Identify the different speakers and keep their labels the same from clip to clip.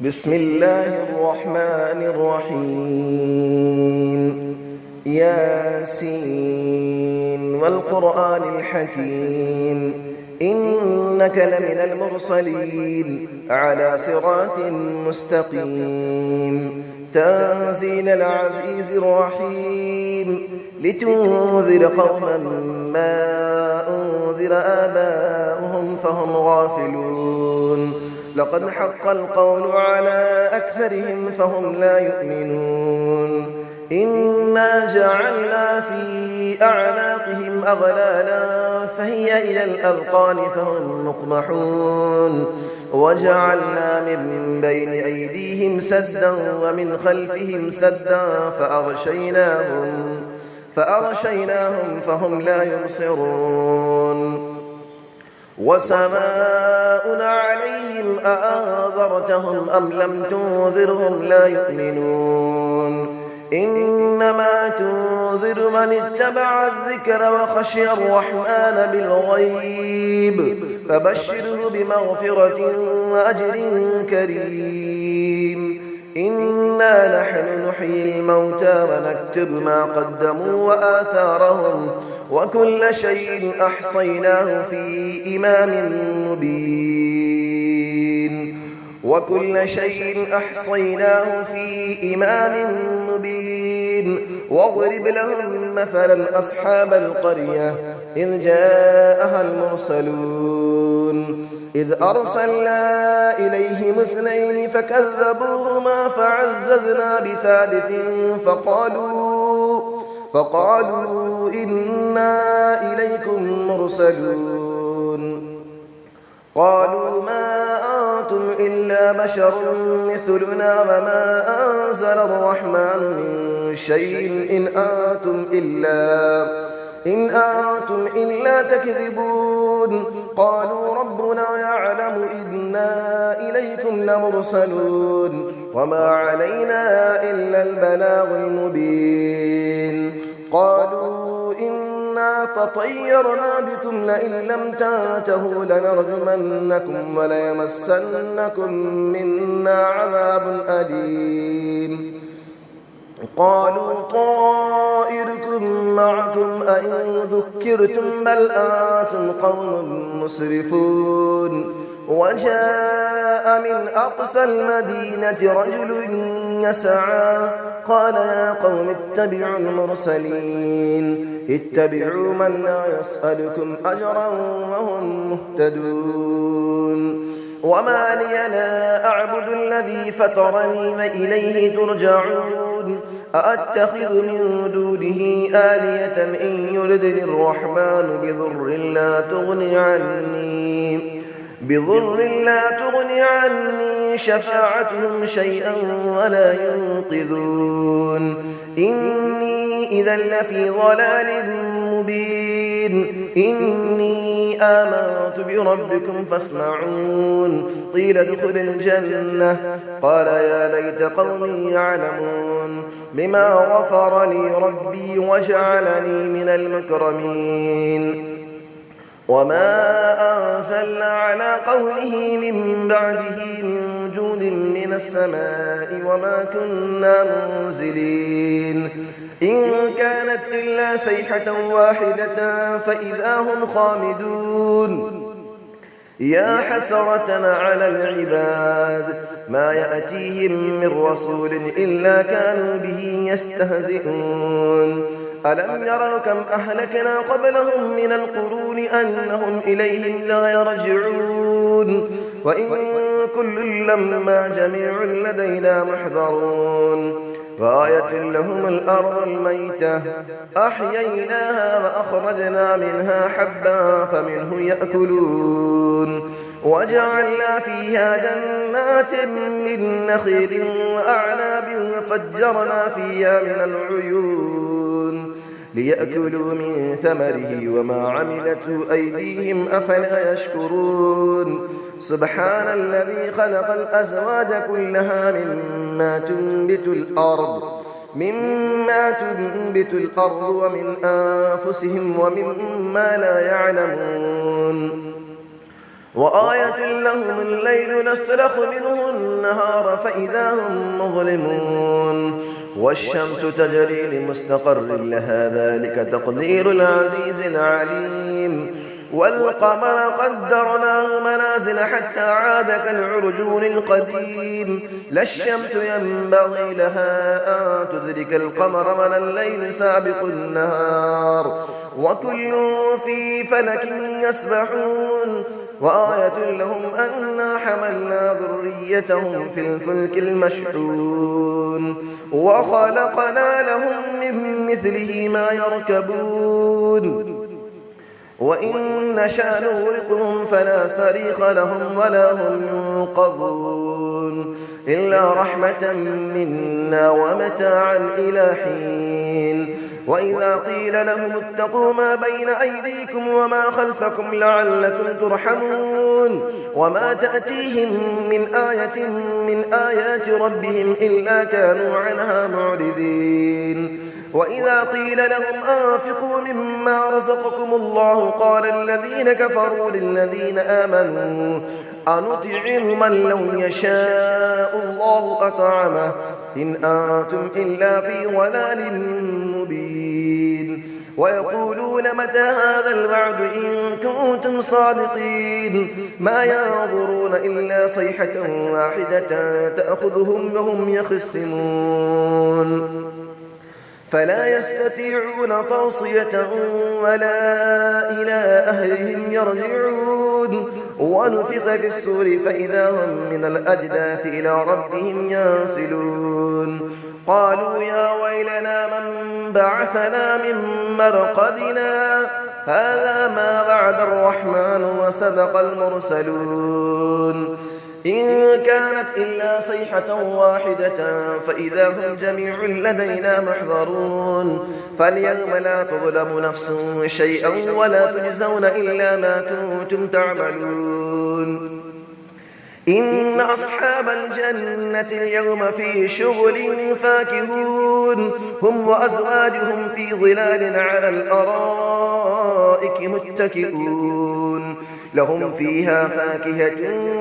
Speaker 1: بسم الله الرحمن الرحيم ياسين والقرآن الحكيم إنك لمن المرسلين على صراط مستقيم تنزيل العزيز الرحيم لتنذر قوما ما أنذر آباؤهم فهم غافلون لقد حق القول على أكثرهم فهم لا يؤمنون إنا جعلنا في أعناقهم أغلالا فهي إلى الأذقان فهم مقمحون وجعلنا من بين أيديهم سدا ومن خلفهم سدا فأغشيناهم فهم لا يبصرون وسماء عليهم أأنذرتهم أم لم تنذرهم لا يؤمنون إنما تنذر من اتبع الذكر وخشي الرحمن بالغيب فبشره بمغفرة وأجر كريم إنا نحن نحيي الموتى ونكتب ما قدموا وآثارهم وكل شيء أحصيناه في إمام مبين واضرب لهم مثلا أصحاب القرية إذ جاءها المرسلون إذ أرسلنا إليهم 2 فكذبوهما فعززنا بثالث فقالوا إنا إليكم مرسلون قالوا ما أنتم إلا بشر مثلنا وما أنزل الرحمن من شيء إن أنتم إلا تكذبون قالوا ربنا يعلم إنا إليكم لمرسلون وما علينا إلا البلاغ المبين قالوا إنا تطيرنا بكم لئن لم تنتهوا لنرجمنكم وليمسنكم منا عذاب أليم قالوا طائركم معكم أئن ذكرتم بل أنتم قوم مسرفون وجاء من أقصى المدينة رجل يسعى قال يا قوم اتبعوا المرسلين اتبعوا من لا يسألكم أجرا وهم مهتدون وما لي لا أعبد الذي فطرني وإليه ترجعون أأتخذ من دونه آلية إن يردني الرحمن بضر لا تغني عني شفاعتهم شيئا ولا ينقذون إني إذا لفي ضلال مبين إني آمنت بربكم فاسمعون قيل ادخل الجنة قال يا ليت قومي يعلمون بما غفر لي ربي وجعلني من المكرمين وما أنزلنا على قوله من بعده من جود من السماء وما كنا منزلين إن كانت إلا صيحة واحدة فإذا هم خامدون يا حسرة على العباد ما يأتيهم من رسول إلا كانوا به يستهزئون ألم يروا كم أهلكنا قبلهم من القرون أنهم إليهم لا يرجعون وإن كل لما جميع لدينا محضرون وآية لهم الأرض الميتة أحييناها وأخرجنا منها حبا فمنه يأكلون وجعلنا فيها جنات من نخيل وأعناب وفجرنا فيها من العيون ليأكلوا من ثمره وما عملته أيديهم أفلا يشكرون سبحان الذي خلق الأزواج كلها مما تنبت الأرض ومن أنفسهم ومما لا يعلمون وآية لهم الليل نسلخ منه النهار فإذا هم مظلمون والشمس تجري لمستقر لها ذلك تقدير العزيز العليم والقمر قدرناه منازل حتى عاد كالعرجون القديم لا الشمس ينبغي لها أن تدرك القمر ولا الليل سابق النهار وكل في فلك يسبحون وآية لهم أنا حملنا ذريتهم في الفلك المشحون وخلقنا لهم من مثله ما يركبون وإن نشأ نغرقهم فلا صريخ لهم ولا هم ينقذون إلا رحمة منا ومتاعا إلى حين وإذا قيل لهم اتقوا ما بين أيديكم وما خلفكم لعلكم ترحمون وما تأتيهم من آية من آيات ربهم إلا كانوا عنها معرضين وإذا قيل لهم أنفقوا مما رزقكم الله قال الذين كفروا للذين آمنوا أنطعم من لو يشاء الله أطعمه إن أنتم إلا في ضلال مبين ويقولون متى هذا الوعد إن كنتم صادقين ما ينظرون إلا صيحة واحدة تأخذهم وهم يخصمون فلا يستطيعون توصية ولا إلى أهلهم يرجعون ونفخ في السور فإذا هم من الأجداث إلى ربهم ينسلون قالوا يا ويلنا من بعثنا من مرقدنا هذا ما وعد الرحمن وصدق المرسلون إن كانت إلا صيحة واحدة فإذا هم جميع لدينا محضرون فاليوم لا تظلم نفس شيئا ولا تجزون إلا ما كنتم تعملون إن أصحاب الجنة اليوم في شغل فاكهون هم وأزواجهم في ظلال على الأرائك متكئون لهم فيها فاكهة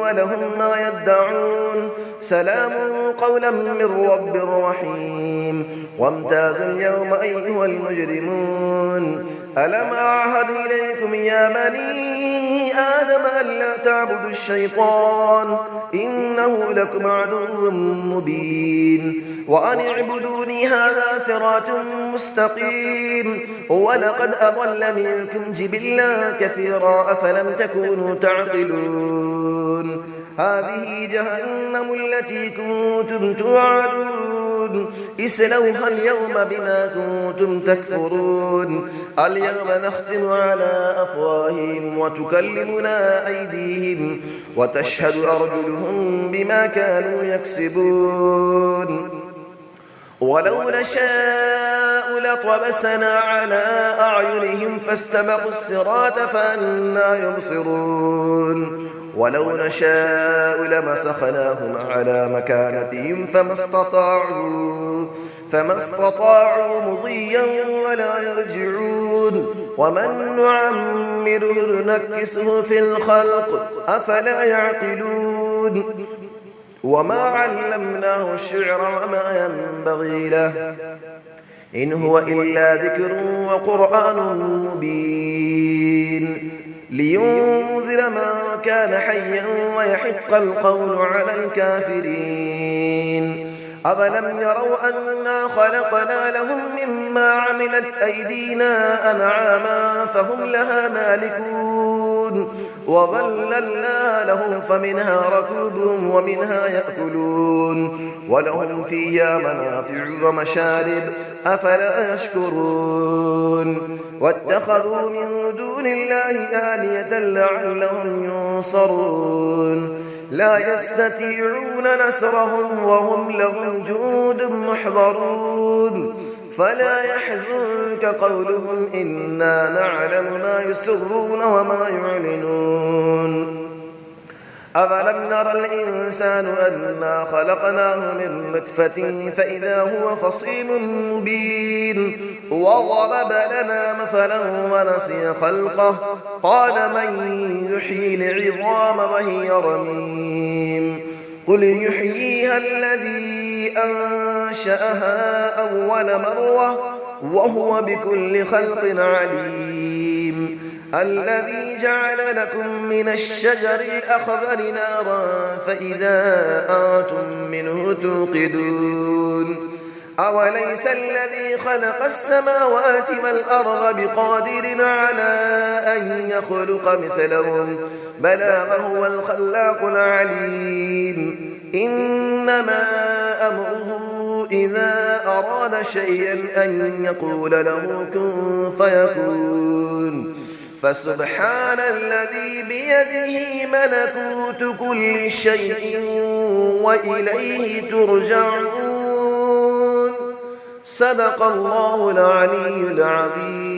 Speaker 1: ولهم ما يدعون سلام قولا من رب رحيم وامتازوا اليوم أيها المجرمون ألم أعهد إليكم يا بني آدم ألا تعبدوا الشيطان إنه لكم عدو مبين وأن اعبدوني هذا صراط مستقيم ولقد أضل منكم جبلا كثيرا أفلم تكونوا تعقلون هذه جهنم التي كنتم توعدون اسلوها اليوم بما كنتم تكفرون اليوم نختم على أفواههم وتكلمنا أيديهم وتشهد أرجلهم بما كانوا يكسبون ولو نشاء لطمسنا على أعينهم فاستبقوا الصراط فأنى يبصرون ولو نشاء لمسخناهم على مكانتهم فما استطاعوا مضيا ولا يرجعون ومن نعمره نكسه في الخلق أفلا يعقلون وما علمناه الشعر وما ينبغي له إن هو إلا ذكر وقرآن مبين لينذر من كان حيا ويحق القول على الكافرين أفلم يروا أنا خلقنا لهم مما عملت أيدينا أنعاما فهم لها مالكون وظللنا لهم فمنها ركوبهم ومنها يأكلون ولهم فيها منافع ومشارب أفلا يشكرون واتخذوا من دون الله آلية لعلهم ينصرون لا يستطيعون نصرهم وهم لهم جند محضرون فلا يحزنك قولهم إنا نعلم ما يسرون وما يعلنون أفلم نرى الإنسان أنا خلقناه من نطفة فإذا هو خصيم مبين وضرب لنا مثلا ونسي خلقه قال من يحيي العظام وهي رميم قل يحييها الذي أنشأها أول مرة وهو بكل خلق عليم الذي جعل لكم من الشجر الأخضر نارا فإذا أنتم منه توقدون أوليس الذي خلق السماوات والأرض بقادر على أن يخلق مثلهم بلى وهو الخلاق العليم إنما أمره إذا أراد شيئا أن يقول له كن فيكون فسبحان الذي بيده ملكوت كل شيء وإليه ترجعون صدق الله العلي العظيم.